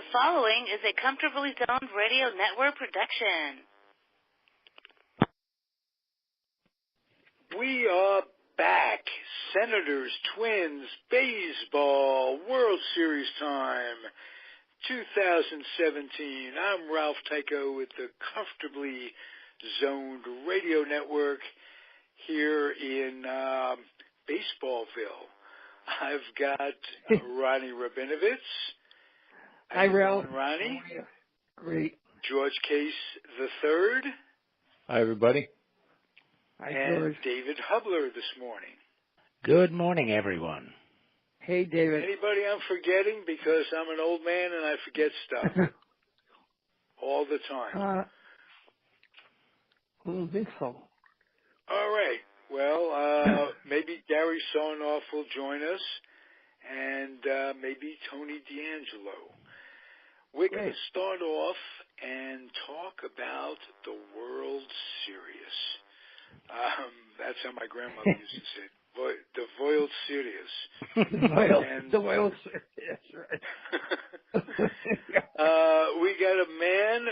The following is a Comfortably Zoned Radio Network production. We are back. Senators, Twins, baseball, World Series time, 2017. I'm Ralph Tyko with the Comfortably Zoned Radio Network here in Baseballville. I've got Ronnie Rabinovitz. Hi, Ralph. Ronnie. Great. George Case III. Hi, everybody. Hi, and George. David Hubler this morning. Good morning, everyone. Hey, David. Anybody I'm forgetting? Because I'm an old man and I forget stuff all the time. I don't think so. All right. Well, maybe Gary Sarnoff will join us, and maybe Tony D'Angelo. We're going to start off and talk about the World Series. That's how my grandmother used to say it. The Voild Series. The Voild Series, that's right. We got a man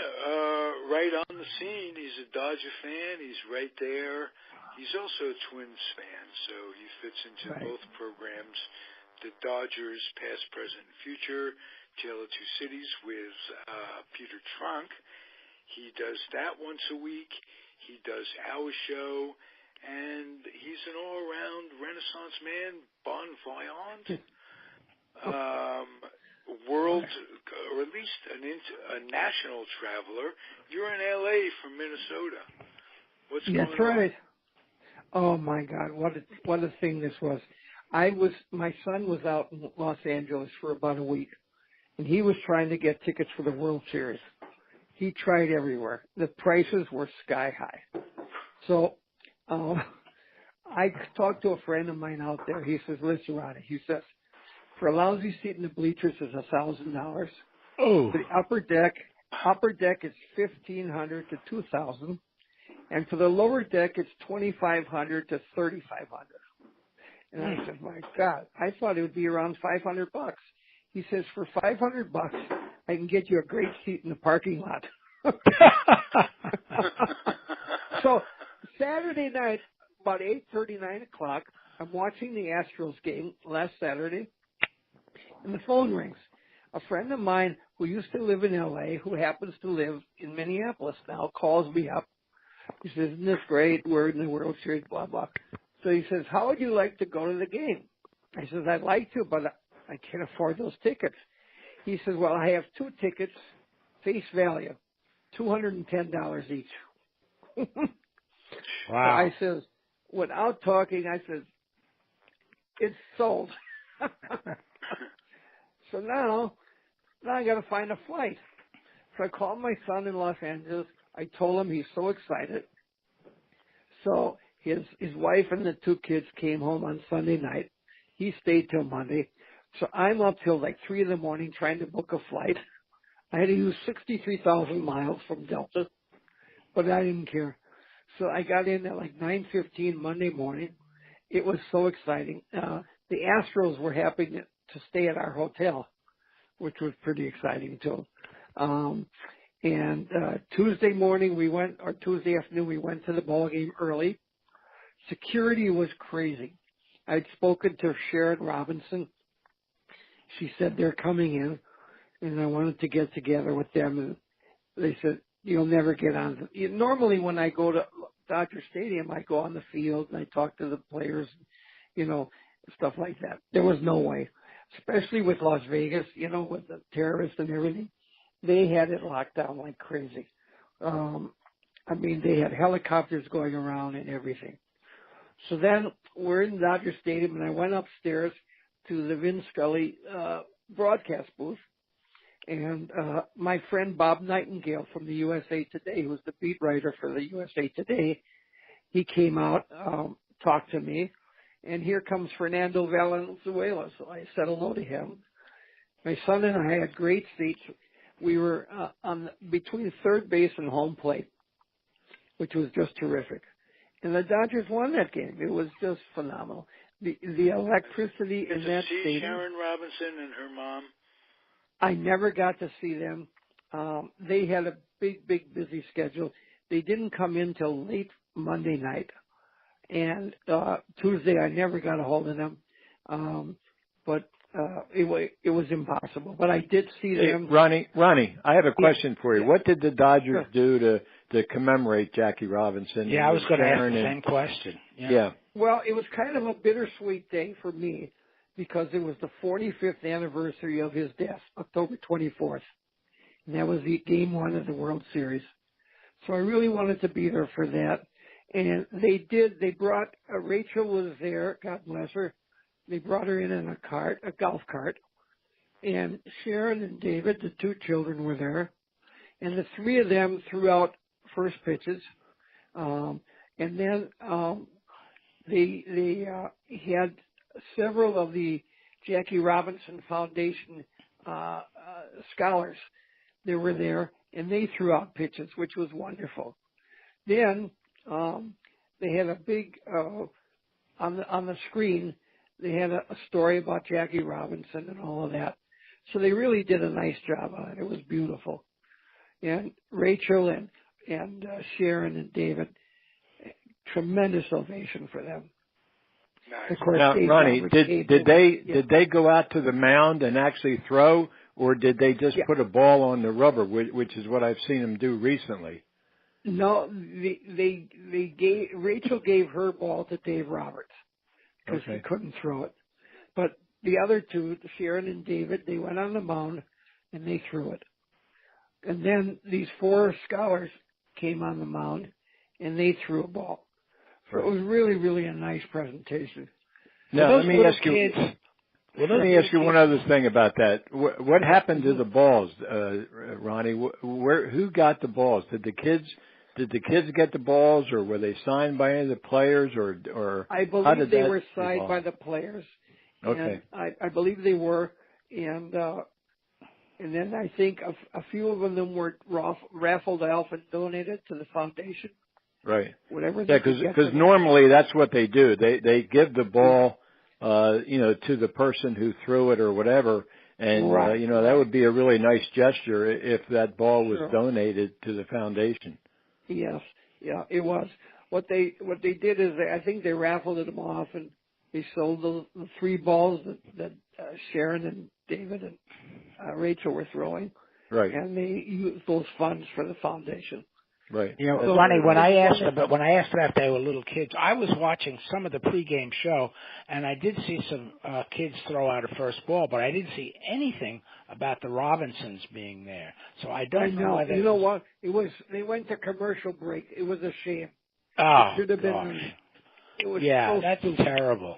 right on the scene. He's a Dodger fan. He's right there. He's also a Twins fan, so he fits into both programs. The Dodgers, past, present, and future. Tale of Two Cities with Peter Trunk. He does that once a week. He does our show, and he's an all-around Renaissance man, bon voyant, world, or at least a national traveler. You're in L.A. from Minnesota. What's going on? That's right. Oh my God, what a thing this was. My son was out in Los Angeles for about a week, and he was trying to get tickets for the World Series. He tried everywhere. The prices were sky high. So I talked to a friend of mine out there. He says, listen, Ronnie, he says, for a lousy seat in the bleachers is $1,000. Oh. The upper deck is $1,500 to $2,000. And for the lower deck, it's $2,500 to $3,500. And I said, my God, I thought it would be around $500. He says, for $500, I can get you a great seat in the parking lot. So Saturday night, about 8:30, 9 o'clock, I'm watching the Astros game last Saturday, and the phone rings. A friend of mine who used to live in L.A., who happens to live in Minneapolis now, calls me up. He says, isn't this great? We're in the World Series, blah, blah. So he says, how would you like to go to the game? I says, I'd like to, but I can't afford those tickets. He says, well, I have two tickets, face value, $210 each. Wow. So I says, without talking, I says, it's sold. So now I got to find a flight. So I called my son in Los Angeles. I told him he's so excited. So his wife and the two kids came home on Sunday night. He stayed till Monday. So I'm up till like 3 in the morning trying to book a flight. I had to use 63,000 miles from Delta, but I didn't care. So I got in at like 9:15 Monday morning. It was so exciting. The Astros were happy to stay at our hotel, which was pretty exciting too. And Tuesday morning Tuesday afternoon we went to the ball game early. Security was crazy. I'd spoken to Sharon Robinson. She said they're coming in, and I wanted to get together with them. And they said, you'll never get on. Normally when I go to Dodger Stadium, I go on the field and I talk to the players, stuff like that. There was no way, especially with Las Vegas, with the terrorists and everything. They had it locked down like crazy. They had helicopters going around and everything. So then we're in Dodger Stadium, and I went upstairs to the Vin Scully broadcast booth. And my friend Bob Nightingale from the USA Today, who's the beat writer for the USA Today, he came out, talked to me. And here comes Fernando Valenzuela. So I said hello to him. My son and I had great seats. We were between third base and home plate, which was just terrific. And the Dodgers won that game. It was just phenomenal. The electricity in that stadium. Sharon Robinson and her mom? I never got to see them. They had a big busy schedule. They didn't come in till late Monday night. And Tuesday I never got a hold of them. But it was impossible. But I did see them. Ronnie, I have a question for you. What did the Dodgers do to commemorate Jackie Robinson? Yeah, I was going to ask the same question. Yeah. Well, it was kind of a bittersweet day for me because it was the 45th anniversary of his death, October 24th. And that was the Game 1 of the World Series. So I really wanted to be there for that. And they did. They brought, Rachel was there, God bless her. They brought her in a cart, a golf cart. And Sharon and David, the two children, were there. And the three of them threw out first pitches. And then they had several of the Jackie Robinson Foundation scholars. They were there, and they threw out pitches, which was wonderful. Then they had a big on the screen. They had a story about Jackie Robinson and all of that. So they really did a nice job on it. It was beautiful. And Rachel and Sharon and David, tremendous ovation for them. Nice. Of course, Now, Dave Ronnie, Roberts did they go out to the mound and actually throw, or did they just put a ball on the rubber, which is what I've seen them do recently? No, Rachel gave her ball to Dave Roberts because he couldn't throw it. But the other two, Sharon and David, they went on the mound and they threw it. And then these four scholars came on the mound and they threw a ball. So it was really, really a nice presentation. Now, let me ask you. Let me ask you one other thing about that. What happened to the balls, Ronnie? Who got the balls? Did the kids get the balls, or were they signed by any of the players, or I how did believe they that were signed evolve? by the players. Okay. And I believe they were, and then I think a few of them were raffled off and donated to the foundation. Right. Whatever. Yeah, because normally that's what they do. They give the ball, to the person who threw it or whatever, and that would be a really nice gesture if that ball was donated to the foundation. Yes, yeah, it was. What they did is I think they raffled them off and they sold the three balls that Sharon and David and Rachel were throwing. Right. And they used those funds for the foundation. Right. Ronnie, when I asked about they were little kids, I was watching some of the pregame show, and I did see some kids throw out a first ball, but I didn't see anything about the Robinsons being there. So I don't know why they. You know what? They went to commercial break. It was a shame. Oh, it should have gosh. been. It was that's terrible.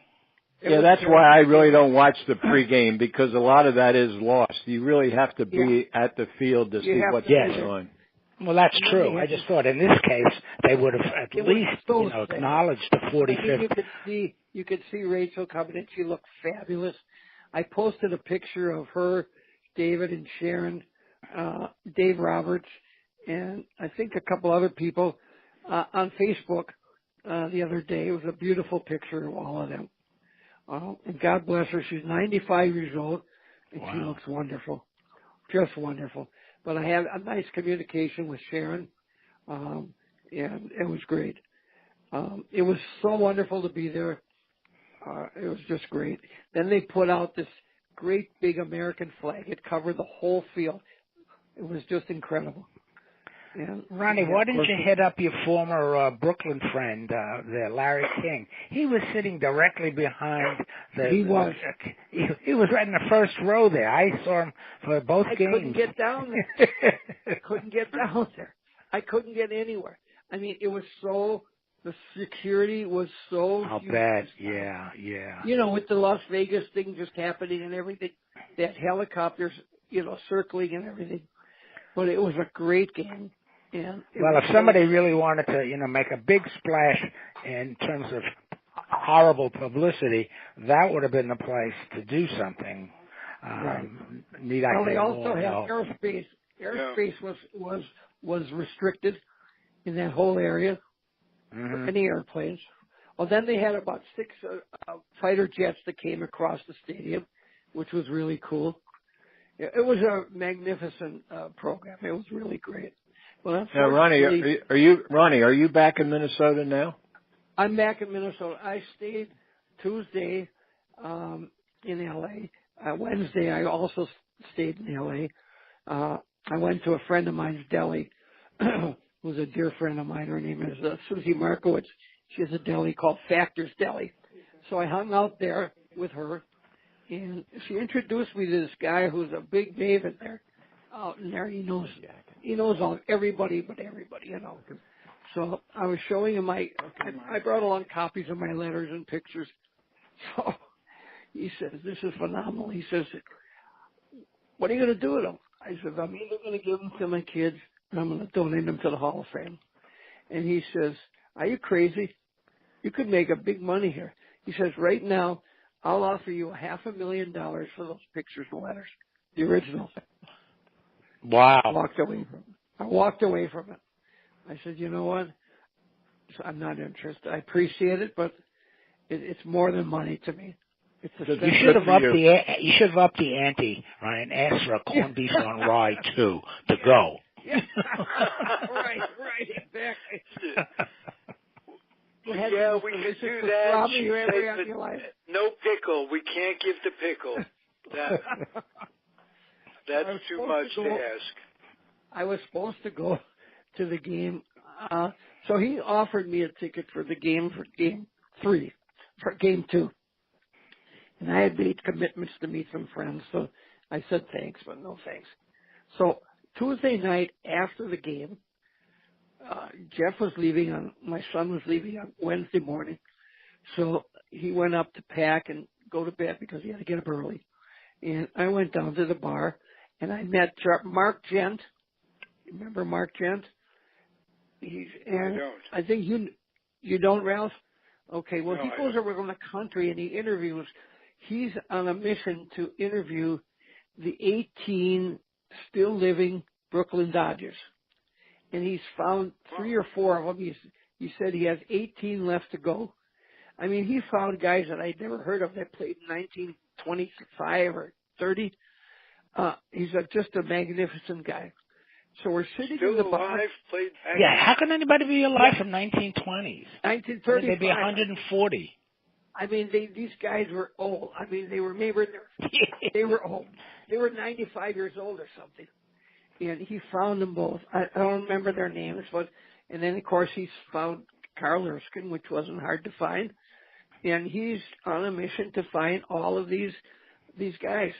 That's why I really don't watch the pregame, because a lot of that is lost. You really have to be at the field to see what's going on. Well, that's true. I just thought in this case they would have at least acknowledged the 45th. You could see Rachel coming in. She looked fabulous. I posted a picture of her, David and Sharon, Dave Roberts, and I think a couple other people on Facebook the other day. It was a beautiful picture of all of them. And God bless her. She's 95 years old, and she looks wonderful, just wonderful. But I had a nice communication with Sharon, and it was great. It was so wonderful to be there. It was just great. Then they put out this great big American flag. It covered the whole field. It was just incredible. And Ronnie, why didn't you hit up your former Brooklyn friend there, Larry King? He was sitting directly behind the... He was. He was right in the first row there. I saw him for both games. I couldn't get down there. I couldn't get anywhere. I mean, it was so... The security was so... I'll bet. Yeah. You know, with the Las Vegas thing just happening and everything, that helicopters, circling and everything. But it was a great game. Well, if somebody really wanted to, make a big splash in terms of horrible publicity, that would have been the place to do something. Right. They also had airspace. Airspace was restricted in that whole area for any airplanes. Well, then they had about 6 fighter jets that came across the stadium, which was really cool. It was a magnificent program. It was really great. Well, now, Ronnie, are you back in Minnesota now? I'm back in Minnesota. I stayed Tuesday in L.A. Wednesday, I also stayed in L.A. I went to a friend of mine's deli, who's a dear friend of mine. Her name is Susie Markowitz. She has a deli called Factor's Deli. So I hung out there with her, and she introduced me to this guy who's a big maven there. Out in there, he knows everybody but everybody, you know. So I was showing him I brought along copies of my letters and pictures. So he says, "This is phenomenal." He says, "What are you going to do with them?" I said, "I'm either going to give them to my kids or I'm going to donate them to the Hall of Fame." And he says, "Are you crazy? You could make a big money here." He says, "Right now, I'll offer you $500,000 for those pictures and letters, the original." Wow. I walked away from it. I said, "You know what? I'm not interested. I appreciate it, but it's more than money to me." It's you should have upped the ante, right, and asked for a corned beef on rye too to go. Yeah. right, exactly. Yeah, we could do that. No pickle. We can't give the pickle. That's too much to ask. I was supposed to go to the game, so he offered me a ticket for the game for game 3, for game 2. And I had made commitments to meet some friends, so I said thanks, but no thanks. So Tuesday night after the game, Jeff was leaving my son was leaving on Wednesday morning. So he went up to pack and go to bed because he had to get up early. And I went down to the bar and I met Mark Gent. Remember Mark Gent? I don't. I think you don't, Ralph? Okay, well, no, he goes around the country and he interviews. He's on a mission to interview the 18 still living Brooklyn Dodgers. And he's found 3 or 4 of them. He said he has 18 left to go. I mean, he found guys that I'd never heard of that played in 1925 or 30. He's just a magnificent guy. So we're sitting in the bar. Yeah, how can anybody be alive from 1920s? 1935. They'd be 140. I mean, these guys were old. I mean, they were they were old. They were 95 years old or something. And he found them both. I don't remember their names, and then of course he's found Carl Erskine, which wasn't hard to find. And he's on a mission to find all of these guys.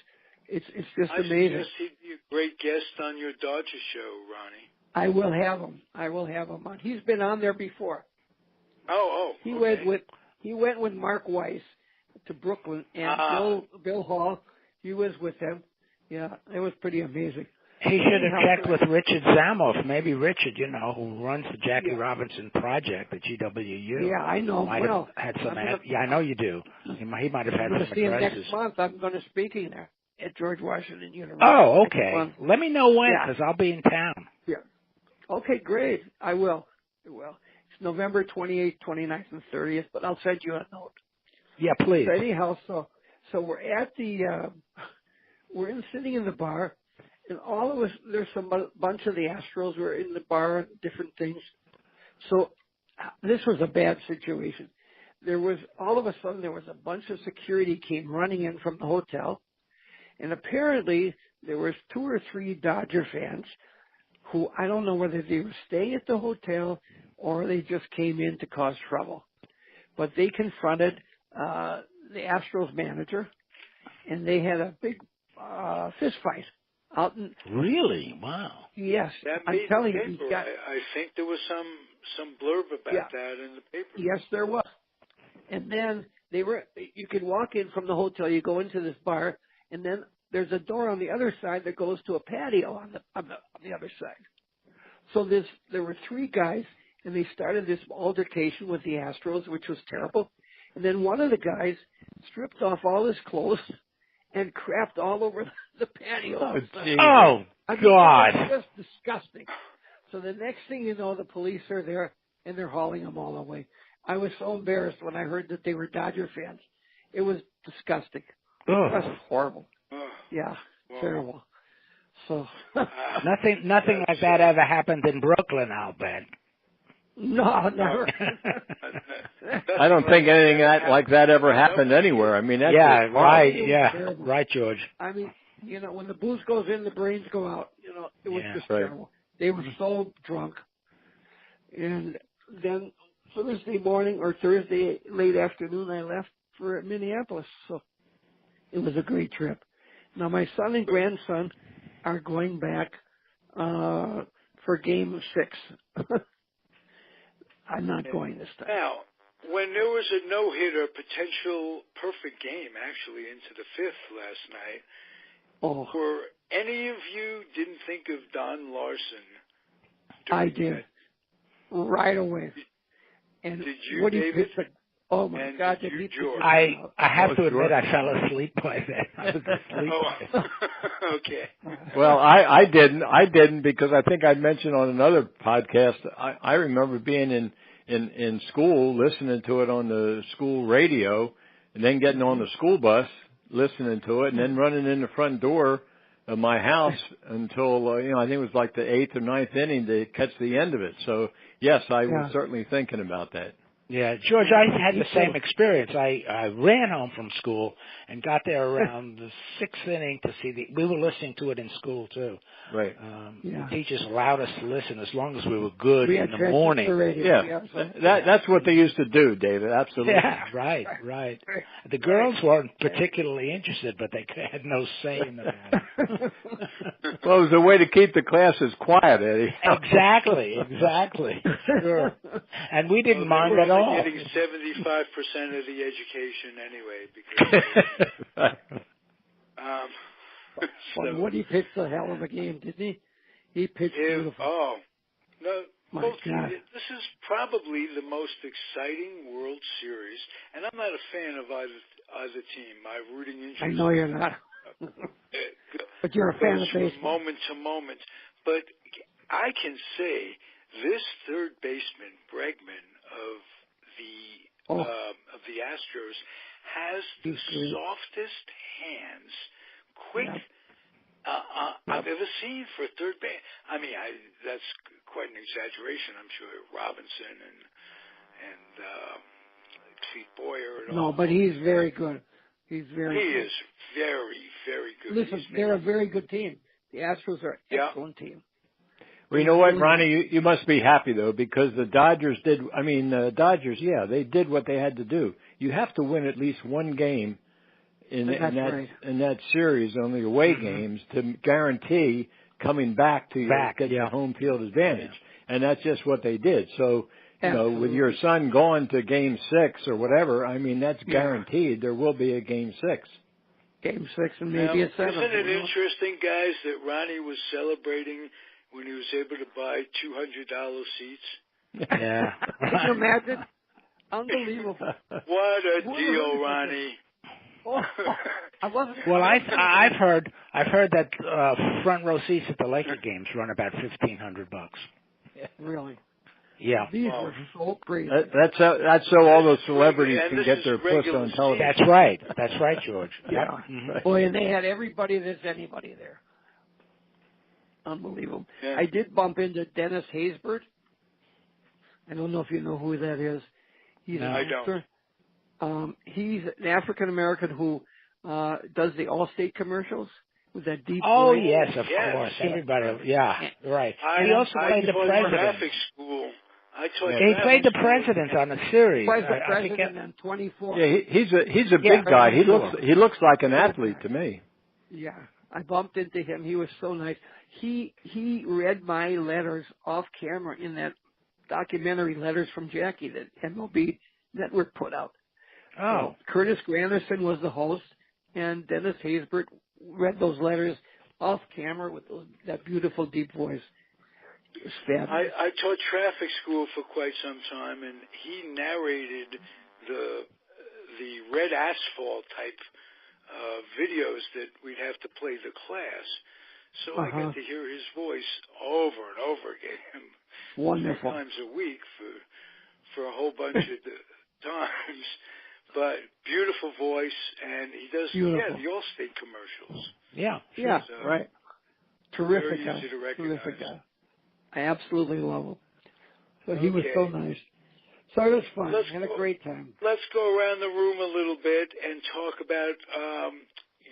It's just amazing. I suggest he'd be a great guest on your Dodger show, Ronnie. I will have him on. He's been on there before. He went with Mark Weiss to Brooklyn, and Bill Hall, he was with them. Yeah, it was pretty amazing. He should have checked with Richard Zamoff. Maybe Richard, who runs the Jackie Robinson project at GWU. Yeah, I know. I know you do. He might have had some addresses. Next month, I'm going to speaking there at George Washington University. Oh, okay. Let me know when, because I'll be in town. Yeah. Okay, great. I will. It's November 28th, 29th, and 30th, but I'll send you a note. Yeah, please. So anyhow, so we're at sitting in the bar. And all of us, there's bunch of the Astros were in the bar, different things. So this was a bad situation. All of a sudden, there was a bunch of security came running in from the hotel. And apparently, there was 2 or 3 Dodger fans who, I don't know whether they were staying at the hotel or they just came in to cause trouble. But they confronted the Astros manager, and they had a big fist fight. Really? Wow. Yes, I'm telling you. I think there was some blurb about that in the paper. Yes, there was. And then you could walk in from the hotel, you go into this bar, and then there's a door on the other side that goes to a patio on the other side. So there were 3 guys, and they started this altercation with the Astros, which was terrible. And then one of the guys stripped off all his clothes and crapped all over the patio. God. It was just disgusting. So the next thing you know, the police are there, and they're hauling them all away. I was so embarrassed when I heard that they were Dodger fans. It was disgusting. It was horrible. Yeah, terrible. So nothing like that ever happened in Brooklyn, I'll bet. No, never. I don't think anything like that ever happened anywhere. I mean, that's right, George. I mean, when the booze goes in, the brains go out. It was just terrible. They were so drunk. And then Thursday morning or Thursday late afternoon, I left for Minneapolis. So it was a great trip. Now, my son and grandson are going back for Game 6. I'm not going this time. Now, when there was a no-hitter, potential perfect game, actually, into the fifth last night, were any of you didn't think of Don Larson? I did. Right away. And did you, what David? Oh, my and God. Did you, George? I have to admit I fell asleep by then. I was asleep. Okay. Well, I didn't because I think I mentioned on another podcast, I remember being in school, listening to it on the school radio, and then getting on the school bus, listening to it, and then running in the front door of my house until, I think it was like the 8th or 9th inning to catch the end of it. So, yes, I was certainly thinking about that. Yeah, George, I had the same experience. I ran home from school and got there around the 6th inning to see we were listening to it in school too. Right. The teachers allowed us to listen as long as we were good in the morning. That's what they used to do, David. Absolutely. Yeah, right. The girls weren't particularly interested, but they had no say in the matter. Well, it was a way to keep the classes quiet, Eddie. Exactly. Sure. And we didn't mind at all. Getting 75% of the education anyway, because Woody pitched a hell of a game, didn't he? He pitched beautiful. Oh, no. God. This is probably the most exciting World Series, and I'm not a fan of either team. My rooting interest. I know you're not. But you're a fan of baseball. Moment to moment. But I can say this third baseman, Bregman, of the Astros, has the softest hands, quick, I've ever seen for a third base. I mean, that's quite an exaggeration. I'm sure Robinson and Pete Boyer and all. No, but he's very good. He is very, very good. Listen, they're a very good team. The Astros are an excellent team. Well, you know what, Ronnie? You must be happy, though, because the Dodgers they did what they had to do. You have to win at least one game in that series on the away games to guarantee coming back to get your home field advantage. Yeah. And that's just what they did. So, with your son going to Game 6 or whatever, I mean, that's guaranteed. There will be a Game 6. Game 6 and maybe a 7. Isn't it interesting, guys, that Ronnie was celebrating when he was able to buy $200 seats? Yeah. Can you imagine? Unbelievable. What a deal, Ronnie. Well, I've heard that front row seats at the Laker games run about $1,500. Really? Yeah. These were so crazy. That's so all those celebrities can get their puss on television. That's right, George. Yeah. Mm-hmm. Boy, and they had everybody that's anybody there. Unbelievable. Yeah. I did bump into Dennis Haysbert. I don't know if you know who that is. He's an actor. He's an African American who does the Allstate commercials with that deep voice. Yes, of course. Everybody, right. He also played the president. School. He played the president on a series. He plays the president on 24. Yeah, he's a big guy. He looks like an athlete to me. Yeah, I bumped into him. He was so nice. He read my letters off camera in that documentary, Letters from Jackie, that MLB Network put out. Oh. Curtis Granderson was the host, and Dennis Haysbert read those letters off camera with that beautiful deep voice. It was fabulous. I taught traffic school for quite some time, and he narrated the red asphalt type videos that we'd have to play the class. So I got to hear his voice over and over again. Wonderful. Times a week for a whole bunch of times. But beautiful voice, and he does the Allstate commercials. Yeah, right. Terrific Very guy. easy to recognize. Terrific guy. I absolutely love him. So he was so nice. So it was fun. I had a great time. Let's go around the room a little bit and talk about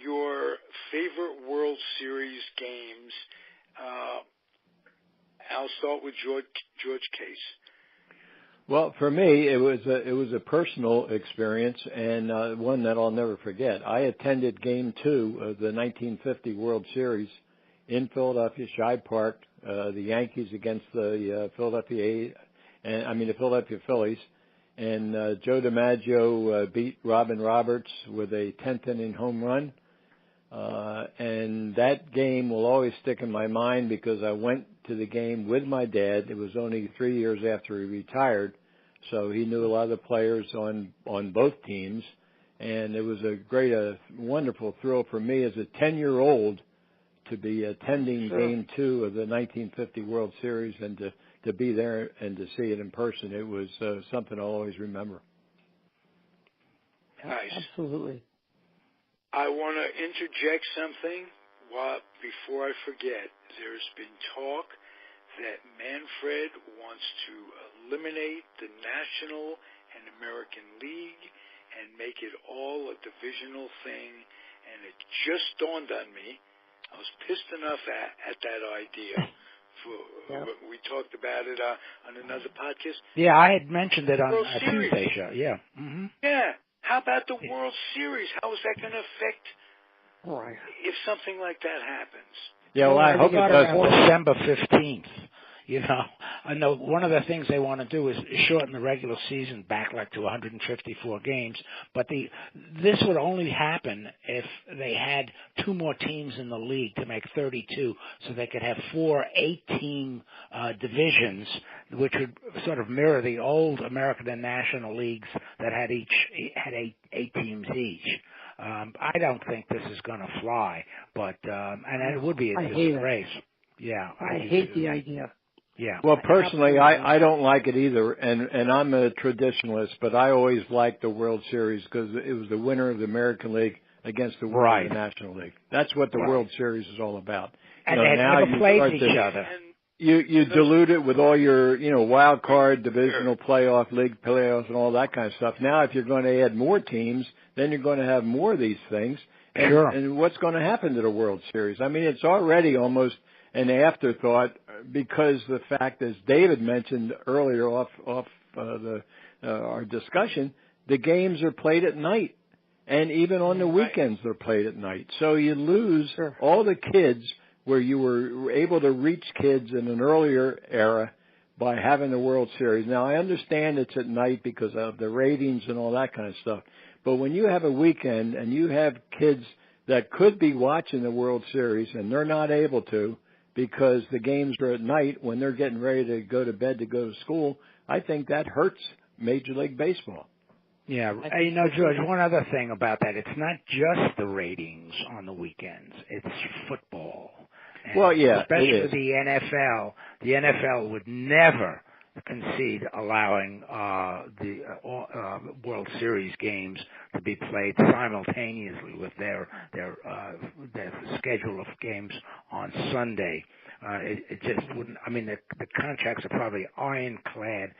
your favorite World Series games. I'll start with George Case. Well, for me, it was a personal experience and one that I'll never forget. I attended Game 2 of the 1950 World Series in Philadelphia, Shibe Park. The Yankees against the Philadelphia Phillies, and Joe DiMaggio beat Robin Roberts with a 10th inning home run. And that game will always stick in my mind because I went to the game with my dad. It was only 3 years after he retired, so he knew a lot of the players on both teams, and it was a wonderful thrill for me as a 10-year-old to be attending Game 2 of the 1950 World Series and to be there and to see it in person. It was something I'll always remember. Nice. Absolutely. I want to interject something before I forget. There's been talk that Manfred wants to eliminate the National and American League and make it all a divisional thing, and it just dawned on me. I was pissed enough at that idea. We talked about it on another podcast. Yeah, I had mentioned it on a Series. Tuesday show. Yeah. Mm-hmm. Yeah. How about the World Series? How is that going to affect if something like that happens? Yeah, well, I hope it does. December 15th. You know, I know one of the things they want to do is shorten the regular season back like to 154 games, but this would only happen if they had 2 more teams in the league to make 32, so they could have 4 8-team divisions, which would sort of mirror the old American and National Leagues that had eight teams each. I don't think this is going to fly, but and it would be a disgrace. Yeah, I hate the idea. Yeah. Well, personally, I don't like it either, and I'm a traditionalist, but I always liked the World Series because it was the winner of the American League against the winner of the National League. That's what the World Series is all about. And they never played each other. You dilute it with all your, wild card, divisional playoff, league playoffs, and all that kind of stuff. Now, if you're going to add more teams, then you're going to have more of these things. And, and what's going to happen to the World Series? I mean, it's already almost an afterthought because the fact, as David mentioned earlier off our discussion, the games are played at night, and even on the weekends they're played at night. So you lose all the kids where you were able to reach kids in an earlier era by having the World Series. Now, I understand it's at night because of the ratings and all that kind of stuff, but when you have a weekend and you have kids that could be watching the World Series and they're not able to, because the games are at night when they're getting ready to go to bed to go to school, I think that hurts Major League Baseball. Yeah, George, one other thing about that, it's not just the ratings on the weekends, it's football. And well, yeah, especially the NFL. The NFL would never concede allowing the World Series games to be played simultaneously with their schedule of games on Sunday. It just wouldn't. I mean, the contracts are probably ironclad.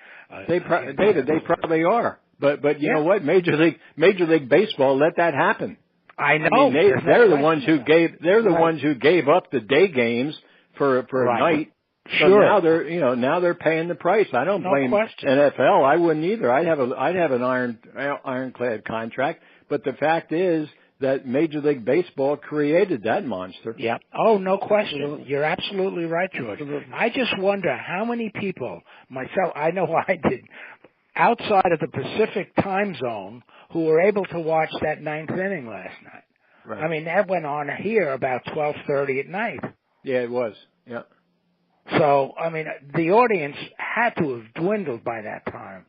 They probably are. But you know what? Major League Baseball let that happen. I know. I mean, they're the ones who gave up the day games for a night. So now they're paying the price. I don't blame NFL. I wouldn't either. I'd have an ironclad contract. But the fact is that Major League Baseball created that monster. Yeah. Oh, no question. You're absolutely right, George. I just wonder how many people, myself, I know I did, outside of the Pacific time zone, who were able to watch that 9th inning last night. Right. I mean, that went on here about 12:30 at night. Yeah, it was. Yeah. So, I mean, the audience had to have dwindled by that time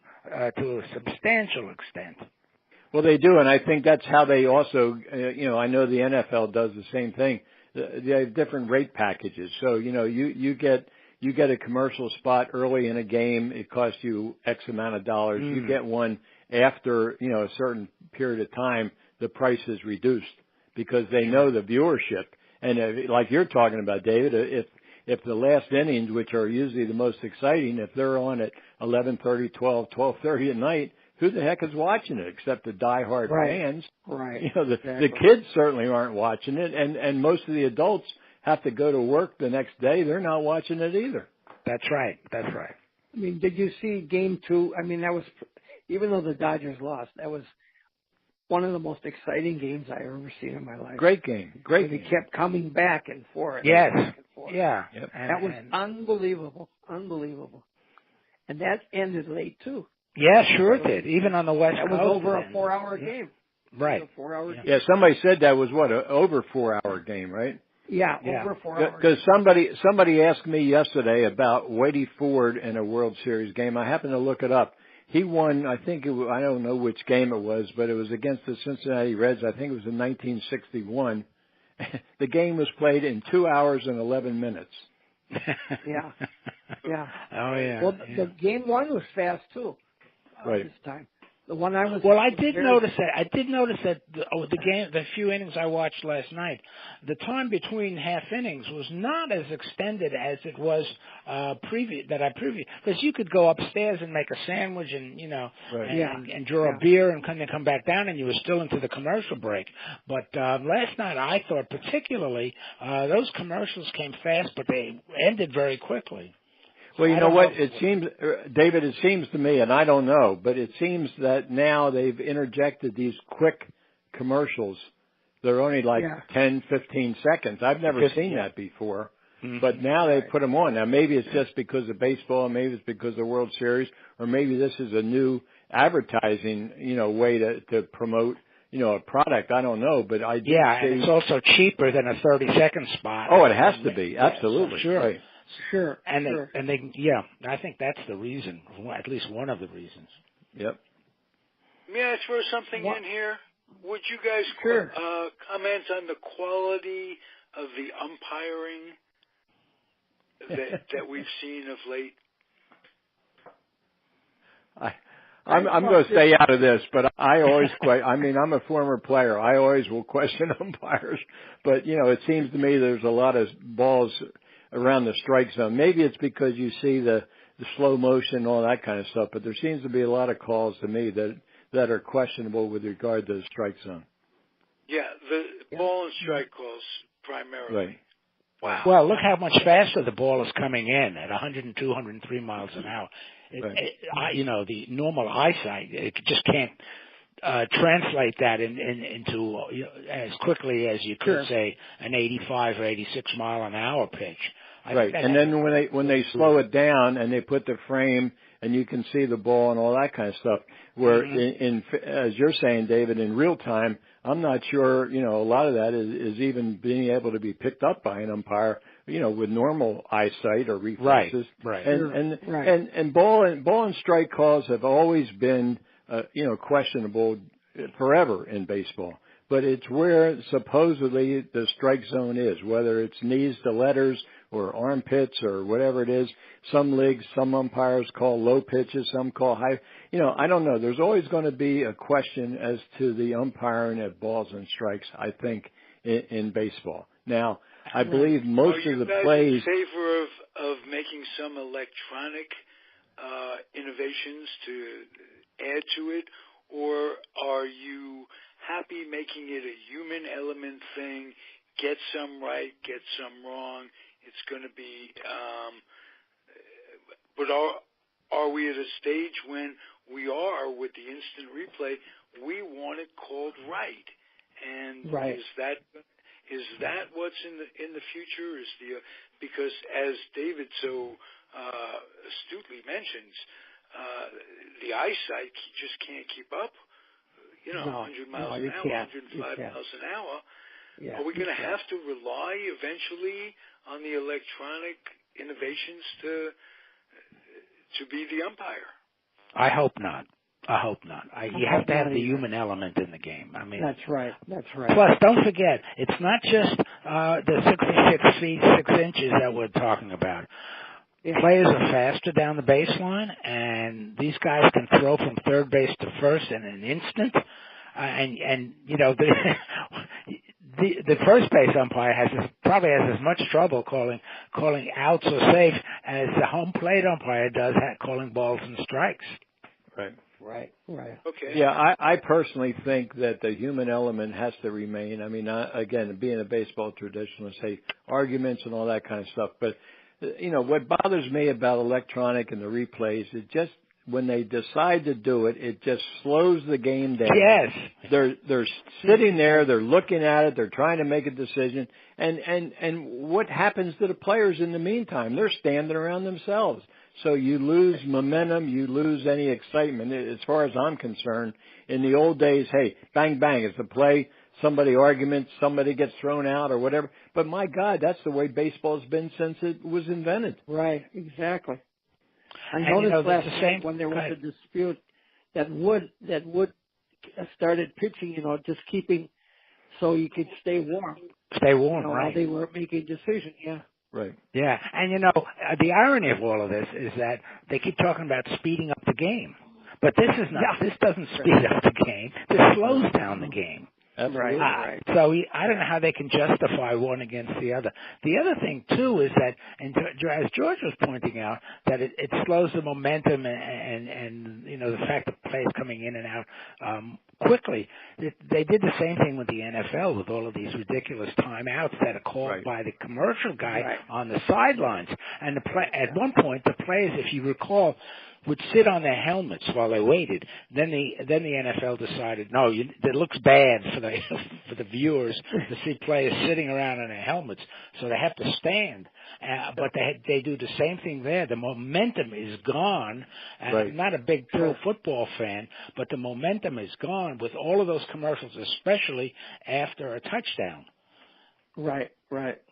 to a substantial extent. Well, they do, and I think that's how they also, I know the NFL does the same thing. They have different rate packages. So, you get a commercial spot early in a game, it costs you X amount of dollars. You get one after, a certain period of time, the price is reduced because they know the viewership. And like you're talking about, David, if the last innings, which are usually the most exciting, if they're on at 11:30, 12:30 at night, who the heck is watching it except the diehard fans? Right. You know, the kids certainly aren't watching it, and most of the adults have to go to work the next day. They're not watching it either. That's right. That's right. I mean, did you see Game 2? I mean, that was, even though the Dodgers lost, that was one of the most exciting games I ever seen in my life. Great game. Great game. They kept coming back and forth. Yes. Back and forth. Yeah. Yep. That was unbelievable. Unbelievable. And that ended late, too. Yeah, sure it did. Even on the West Coast. That was over a 4-hour game. Right. A 4-hour game. Yeah, somebody said that was what, an over 4-hour game, right? Yeah, over 4 hours. Because somebody asked me yesterday about Whitey Ford in a World Series game. I happened to look it up. He won, I think it was, I don't know which game it was, but it was against the Cincinnati Reds. I think it was in 1961. The game was played in 2 hours and 11 minutes. Yeah. Yeah. Oh yeah. Well, the game 1 was fast too. Right. This time. The one I was. Well, I did notice that the game, the few innings I watched last night, the time between half innings was not as extended as it was previous. Because you could go upstairs and make a sandwich and and draw a beer and come back down, and you were still into the commercial break. But last night, I thought particularly those commercials came fast, but they ended very quickly. Well, you know what? It seems, David, it seems to me, and I don't know, but it seems that now they've interjected these quick commercials. They're only like 10, 15 seconds. I've never seen that before. Mm-hmm. But now they put them on. Now, maybe it's just because of baseball, maybe it's because of the World Series, or maybe this is a new advertising, way to promote, a product. I don't know, but I do see. And it's also cheaper than a 30-second spot. Oh, it has to be. Absolutely. Sure. Right. Sure. And I think that's the reason, at least one of the reasons. Yep. May I throw something in here? Would you guys comment on the quality of the umpiring that we've seen of late? I'm going to stay out of this, but I always I'm a former player. I always will question umpires, but it seems to me there's a lot of balls around the strike zone. Maybe it's because you see the slow motion and all that kind of stuff, but there seems to be a lot of calls to me that are questionable with regard to the strike zone. Yeah, the ball and strike calls primarily. Right. Wow. Well, look how much faster the ball is coming in at 102, 103 miles an hour. The normal eyesight, it just can't translate that into as quickly as you could say an 85 or 86 mile an hour pitch. Right, and then when they slow it down and they put the frame and you can see the ball and all that kind of stuff, where in as you're saying, David, in real time, I'm not sure, a lot of that is even being able to be picked up by an umpire, with normal eyesight or reflexes. Right. And ball and strike calls have always been, questionable forever in baseball. But it's where supposedly the strike zone is, whether it's knees to letters or armpits or whatever it is. Some leagues, some umpires call low pitches, some call high. I don't know. There's always going to be a question as to the umpiring at balls and strikes, I think, in baseball. Now, I believe most of the plays. Are you in favor of making some electronic innovations to add to it, or are you happy making it a human element thing? Get some right, get some wrong. It's going to be, but are we at a stage when we are with the instant replay? We want it called right, and is that what's in the future? Because as David so astutely mentions, the eyesight just can't keep up. 100 miles an hour, 105 miles an hour. Yeah, are we going to have to rely eventually on the electronic innovations to be the umpire? I hope not. You have to have the human element in the game. I mean, that's right. Plus, don't forget, it's not just the 66 feet 6 inches that we're talking about. Players are faster down the baseline, and these guys can throw from third base to first in an instant. the first base umpire probably has as much trouble calling outs or safe as the home plate umpire does calling balls and strikes. Right. Okay. Yeah, I personally think that the human element has to remain. I mean, again, being a baseball traditionalist, hey, arguments and all that kind of stuff. But, what bothers me about electronic and the replays, it just, when they decide to do it, it just slows the game down. Yes. They're sitting there, they're looking at it, they're trying to make a decision. And what happens to the players in the meantime? They're standing around themselves. So you lose momentum, you lose any excitement. As far as I'm concerned, in the old days, hey, bang, bang, it's a play, somebody arguments, somebody gets thrown out or whatever. But my God, that's the way baseball's been since it was invented. Right, exactly. I And noticed last night when there was a dispute that Wood started pitching, just keeping so you could stay warm. Stay warm, right. While they were making decisions, yeah. Right. Yeah, and the irony of all of this is that they keep talking about speeding up the game, but this is not. Yeah. This doesn't speed up the game. This slows down the game. Absolutely. Right. So I don't know how they can justify one against the other. The other thing too is that, and as George was pointing out, that it slows the momentum and the fact that players coming in and out quickly. They did the same thing with the NFL with all of these ridiculous timeouts that are called by the commercial guy on the sidelines. And at one point, the players, if you recall, would sit on their helmets while they waited. Then the NFL decided, no, it looks bad for the viewers to see players sitting around on their helmets, so they have to stand. But they do the same thing there. The momentum is gone. I'm not a big pro football fan, but the momentum is gone with all of those commercials, especially after a touchdown. Right.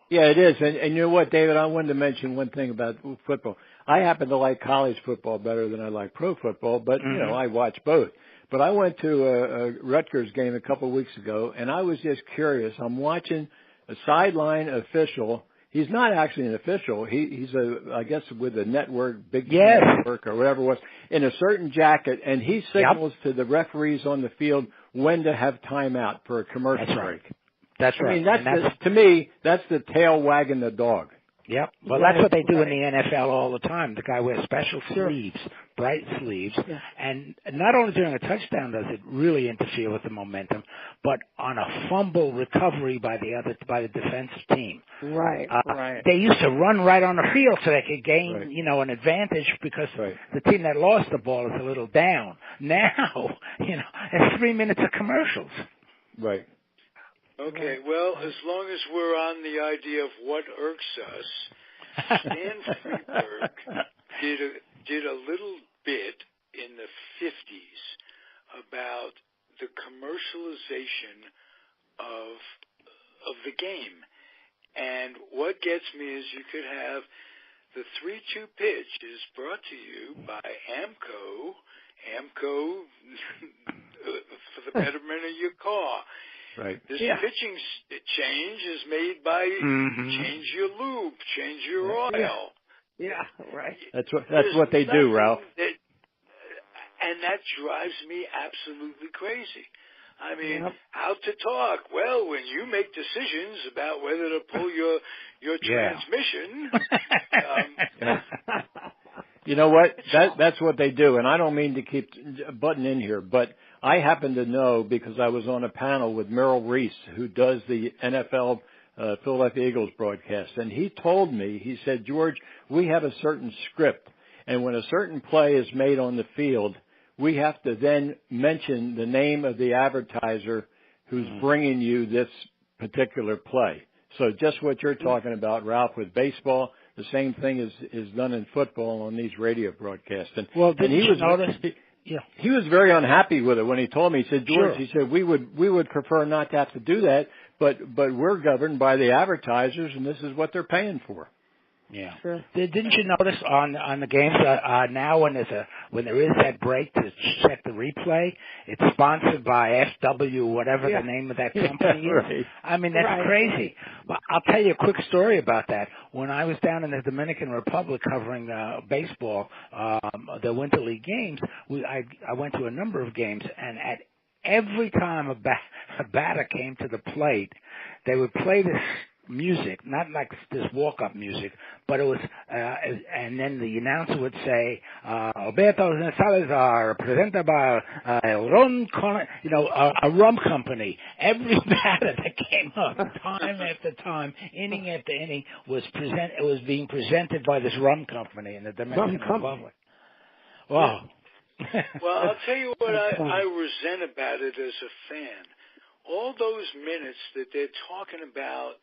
Yeah, it is. And you know what, David? I wanted to mention one thing about football. I happen to like college football better than I like pro football, but, I watch both. But I went to a Rutgers game a couple of weeks ago, and I was just curious. I'm watching a sideline official. He's not actually an official. He's I guess with a network, big network or whatever it was, in a certain jacket, and he signals to the referees on the field when to have timeout for a commercial break. That's right. I mean, to me, that's the tail wagging the dog. Yep. Well, that's what they do in the NFL all the time. The guy wears special sleeves, bright sleeves, and not only during a touchdown does it really interfere with the momentum, but on a fumble recovery by the defensive team. Right. They used to run right on the field so they could gain, an advantage because the team that lost the ball is a little down. Now, it's 3 minutes of commercials. Right. Okay, well, as long as we're on the idea of what irks us, Stan Freberg did a little bit in the 50s about the commercialization of the game. And what gets me is you could have the 3-2 pitch is brought to you by AMCO for the betterment of your car. Right. This pitching change is made by change your lube, change your oil. Yeah, right. That's what they do, Ralph. And that drives me absolutely crazy. I mean, how to talk? Well, when you make decisions about whether to pull your transmission. You know what? That's what they do, and I don't mean to keep butting in here, but I happen to know because I was on a panel with Merrill Reese, who does the NFL Philadelphia Eagles broadcast, and he told me, he said, George, we have a certain script, and when a certain play is made on the field, we have to then mention the name of the advertiser who's bringing you this particular play. So just what you're talking about, Ralph, with baseball, the same thing is done in football on these radio broadcasts. And he was very unhappy with it when he told me. He said, George, he said, we would prefer not to have to do that, but we're governed by the advertisers, and this is what they're paying for. Yeah. Sure. Didn't you notice on the games now when there is that break to check the replay, it's sponsored by FW, whatever the name of that company is. I mean, that's crazy. Well, I'll tell you a quick story about that. When I was down in the Dominican Republic covering baseball, the Winter League games, I went to a number of games, and every time a batter came to the plate, they would play this music, not like this walk-up music, but it was, and then the announcer would say, Alberto Salazar, presented by a rum company. Every batter that came up, time after time, inning after inning, was being presented by this rum company in the Dominican Republic. Wow. Well, I'll tell you what I resent about it as a fan. All those minutes that they're talking about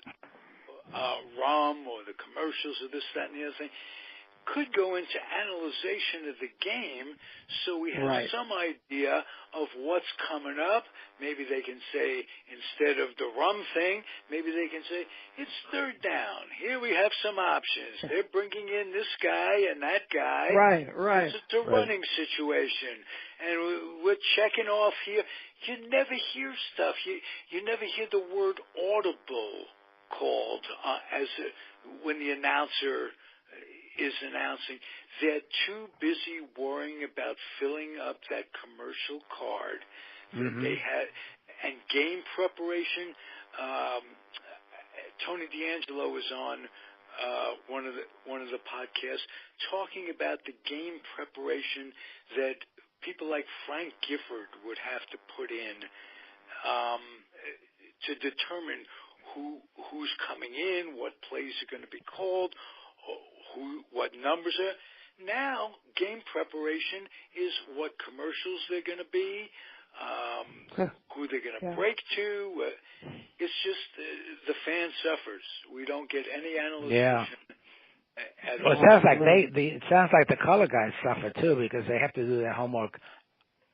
rum or the commercials or this, that, and the other thing could go into analyzation of the game so we have some idea of what's coming up. Maybe they can say, instead of the rum thing, maybe they can say, it's third down. Here we have some options. They're bringing in this guy and that guy. Right. It's a running situation. And we're checking off here. You never hear stuff. You never hear the word audible called when the announcer is announcing. They're too busy worrying about filling up that commercial card that they had, and game preparation. Tony D'Angelo was on one of the podcasts talking about the game preparation that people like Frank Gifford would have to put in to determine who's coming in, what plays are going to be called, what numbers are. Now, game preparation is what commercials they're going to be, who they're going to break to. It's just the fan suffers. We don't get any analysis. Well, it sounds like it sounds like the color guys suffer too, because they have to do their homework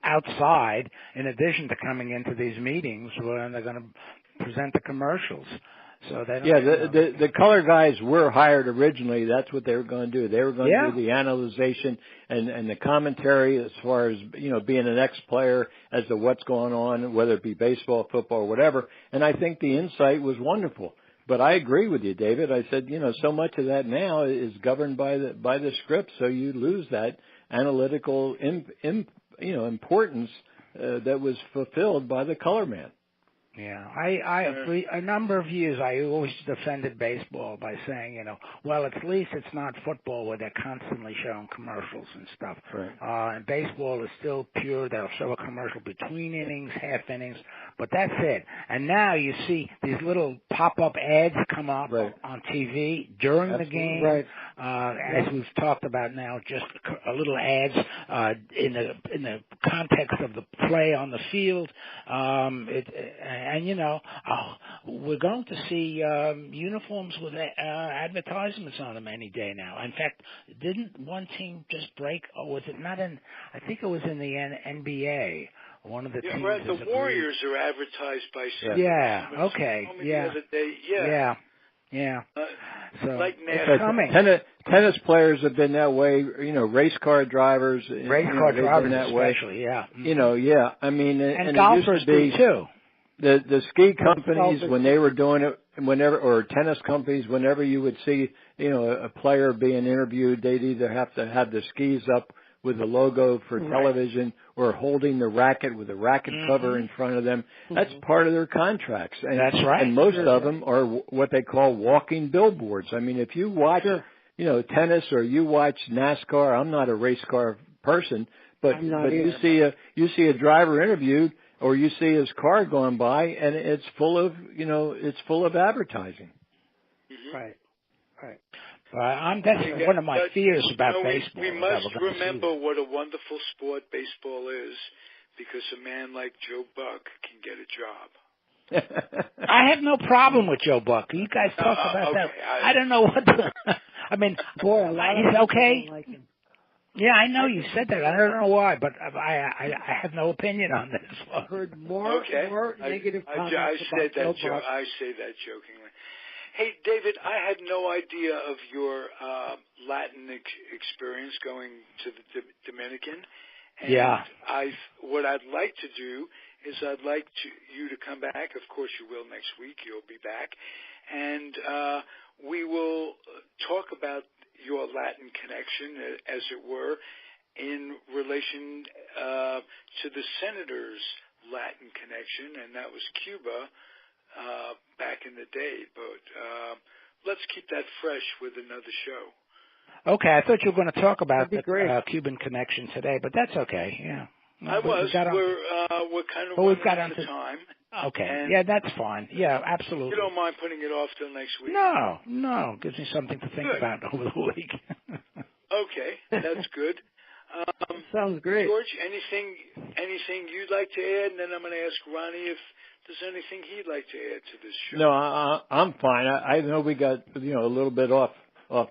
outside in addition to coming into these meetings where they're going to present the commercials. So they don't the color guys were hired originally. That's what they were going to do. They were going to do the analyzation and the commentary as far as, being an ex-player as to what's going on, whether it be baseball, football, or whatever. And I think the insight was wonderful. But I agree with you, David. I said, so much of that now is governed by the script, so you lose that analytical importance that was fulfilled by the color man. Yeah, I for a number of years I always defended baseball by saying, well, at least it's not football where they're constantly showing commercials and stuff. Right. And baseball is still pure. They'll show a commercial between innings, half innings, but that's it. And now you see these little pop-up ads come up on TV during the game. As we've talked about now, just a little ads in the context of the play on the field. We're going to see uniforms with advertisements on them any day now. In fact, didn't one team just break, or was it not in, I think it was in the NBA. One of the teams. Right. The Warriors are advertised by the other day. So like tennis players have been that way. Race car drivers. Race car drivers, that way. Especially. Yeah. I mean, and golfers do too. The ski companies, when they were doing it, or tennis companies, whenever you would see, a player being interviewed, they'd either have to have the skis up with the logo for television or holding the racket with a racket cover in front of them. That's part of their contracts. And, that's right. And most of them are what they call walking billboards. I mean, if you watch, tennis or you watch NASCAR, I'm not a race car person, but you see a driver interviewed, or you see his car going by, and it's full of advertising. Right. That's one of my fears about baseball. We must remember what a wonderful sport baseball is, because a man like Joe Buck can get a job. I have no problem with Joe Buck. You guys talk about that. I don't know what. I mean, boy, he's okay. Like him. Yeah, I know you said that. I don't know why, but I have no opinion on this. I've heard more negative comments I say about that jokingly. Hey, David, I had no idea of your Latin experience going to the Dominican. And what I'd like to do is I'd like you to come back. Of course, you will next week. You'll be back. And we will talk about your Latin connection, as it were, in relation to the Senators' Latin connection, and that was Cuba back in the day. But let's keep that fresh with another show. Okay, I thought you were going to talk about the Cuban connection today, but that's okay. Yeah. I was. We're kind of running out of time. Okay. And yeah, that's fine. Yeah, absolutely. You don't mind putting it off till next week? No. Gives me something to think about over the week. Okay, that's good. Sounds great. George, anything you'd like to add? And then I'm going to ask Ronnie if there's anything he'd like to add to this show. No, I'm fine. I know we got a little bit off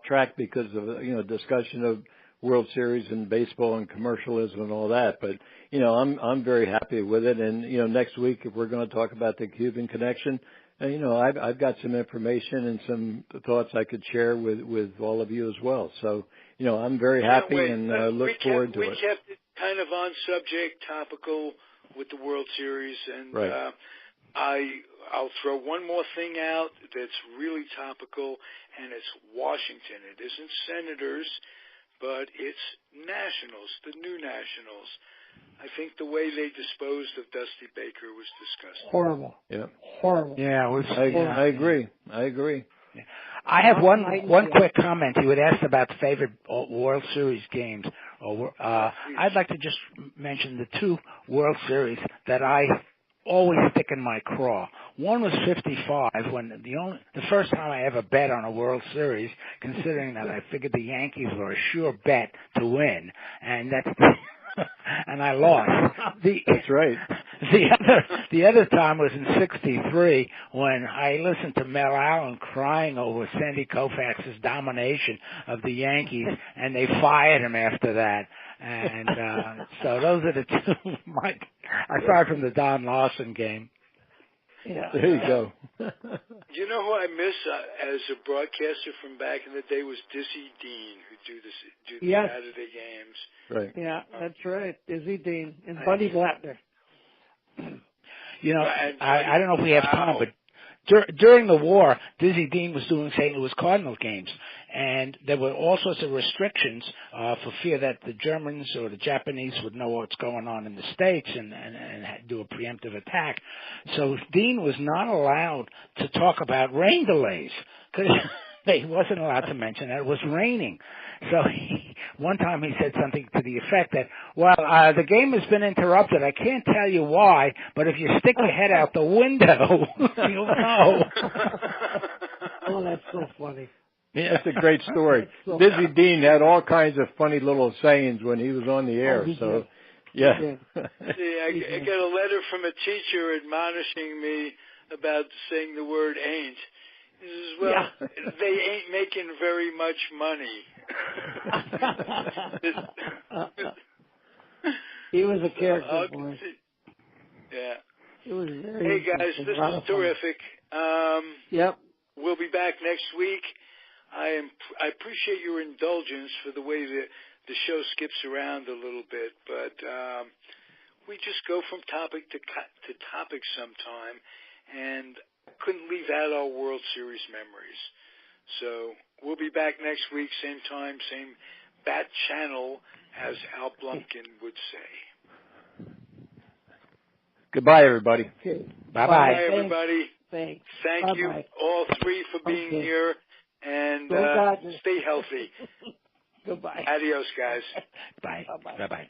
track because of discussion of World Series and baseball and commercialism and all that, but I'm very happy with it. And next week if we're going to talk about the Cuban connection, I've got some information and some thoughts I could share with all of you as well. So I'm very happy and look forward to it. We kept it kind of on subject, topical with the World Series, and right. I'll throw one more thing out that's really topical, and it's Washington. It isn't Senators, but it's Nationals, the new Nationals. I think the way they disposed of Dusty Baker was disgusting. Horrible. Yeah. Horrible. Yeah, I agree. Yeah. I have one quick comment. You had asked about favorite World Series games. I'd like to just mention the two World Series that I always stick in my craw. One was 55, when the first time I ever bet on a World Series, considering that I figured the Yankees were a sure bet to win, and and I lost. That's right. The other time was in 63 when I listened to Mel Allen crying over Sandy Koufax's domination of the Yankees, and they fired him after that. And so those are the two. Aside from the Don Larson game. Yeah. There you go. You know who I miss as a broadcaster from back in the day was Dizzy Dean, who do the Saturday games. Right. Yeah, that's right. Dizzy Dean and Buddy Blattner. I don't know if we have time, but during the war, Dizzy Dean was doing St. Louis Cardinal games, and there were all sorts of restrictions for fear that the Germans or the Japanese would know what's going on in the States and do a preemptive attack. So Dean was not allowed to talk about rain delays because he wasn't allowed to mention that it was raining. So one time he said something to the effect that, the game has been interrupted. I can't tell you why, but if you stick your head out the window, you'll know. Oh, that's so funny. Yeah, that's a great story. Dizzy Dean had all kinds of funny little sayings when he was on the air. Yeah. See, I got a letter from a teacher admonishing me about saying the word ain't. He says, they ain't making very much money. He was a character, boy. Yeah. It was very Hey, guys, this is terrific. Yep. We'll be back next week. I appreciate your indulgence for the way the show skips around a little bit, but we just go from topic to topic sometime, and couldn't leave out our World Series memories. So we'll be back next week, same time, same bat channel, as Al Blumkin would say. Goodbye, everybody. Okay. Bye-bye. Bye, everybody. Thanks. Thank Bye-bye. you, all three, for being here, and stay healthy. Goodbye. Adios, guys. Bye. Bye-bye. Bye-bye.